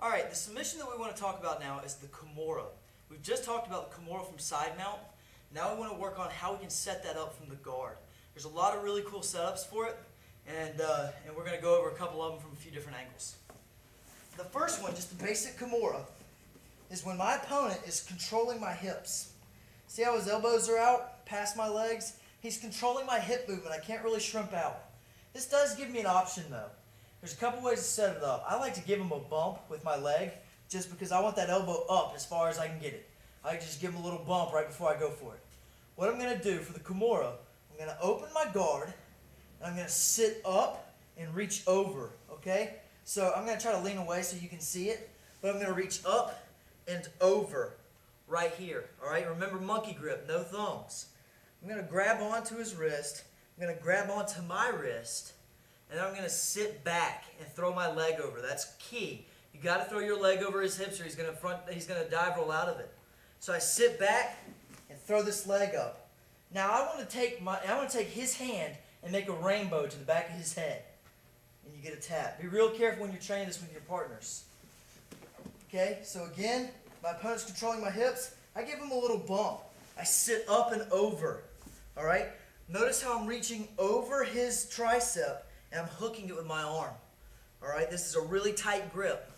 Alright, the submission that we want to talk about now is the Kimura. We've just talked about the Kimura from side mount. Now we want to work on how we can set that up from the guard. There's a lot of really cool setups for it, and we're going to go over a couple of them from a few different angles. The first one, just the basic Kimura, is when my opponent is controlling my hips. See how his elbows are out past my legs? He's controlling my hip movement. I can't really shrimp out. This does give me an option though. There's a couple ways to set it up. I like to give him a bump with my leg just because I want that elbow up as far as I can get it. I just give him a little bump right before I go for it. What I'm going to do for the Kimura, I'm going to open my guard and I'm going to sit up and reach over, okay? So I'm going to try to lean away so you can see it, but I'm going to reach up and over right here, all right? Remember monkey grip, no thumbs. I'm going to grab onto his wrist, I'm going to grab onto my wrist, and then I'm going to sit back and throw my leg over. That's key. You got to throw your leg over his hips or he's going to dive roll out of it. So I sit back and throw this leg up. Now I want to take his hand and make a rainbow to the back of his head. And you get a tap. Be real careful when you're training this with your partners. Okay, so again, my opponent's controlling my hips. I give him a little bump. I sit up and over. All right? Notice how I'm reaching over his tricep and I'm hooking it with my arm. All right? This is a really tight grip.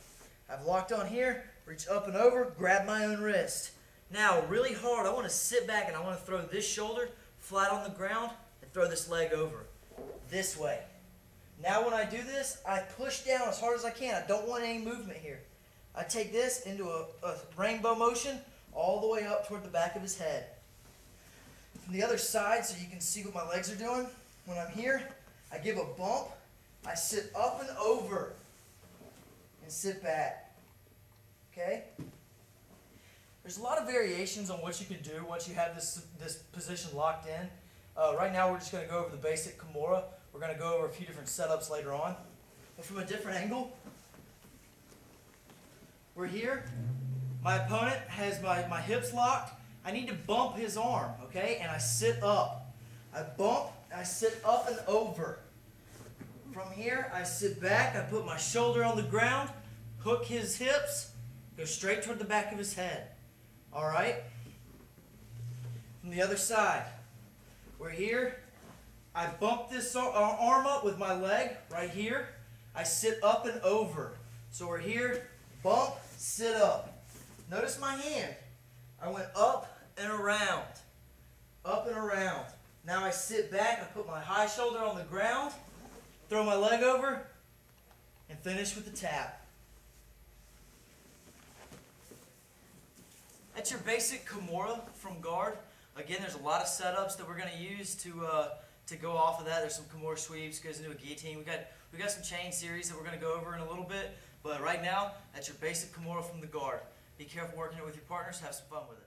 I've locked on here, reach up and over, grab my own wrist. Now, really hard, I want to sit back and I want to throw this shoulder flat on the ground and throw this leg over. This way. Now when I do this, I push down as hard as I can. I don't want any movement here. I take this into a rainbow motion all the way up toward the back of his head. From the other side, so you can see what my legs are doing, when I'm here, I give a bump, I sit up and over, and sit back. Okay? There's a lot of variations on what you can do once you have this position locked in. Right now we're just going to go over the basic Kimura. We're going to go over a few different setups later on. But from a different angle, we're here. My opponent has my hips locked. I need to bump his arm, okay? And I sit up. I bump, and I sit up and over. From here, I sit back, I put my shoulder on the ground, hook his hips, go straight toward the back of his head. All right? From the other side, we're here. I bump this arm up with my leg right here. I sit up and over. So we're here, bump, sit up. Notice my hand. I went up and around. Up and around. Now I sit back, I put my high shoulder on the ground, throw my leg over, and finish with the tap. That's your basic Kimura from guard. Again, there's a lot of setups that we're going to use to go off of that. There's some Kimura sweeps, goes into a guillotine. We got some chain series that we're going to go over in a little bit. But right now, that's your basic Kimura from the guard. Be careful working it with your partners. Have some fun with it.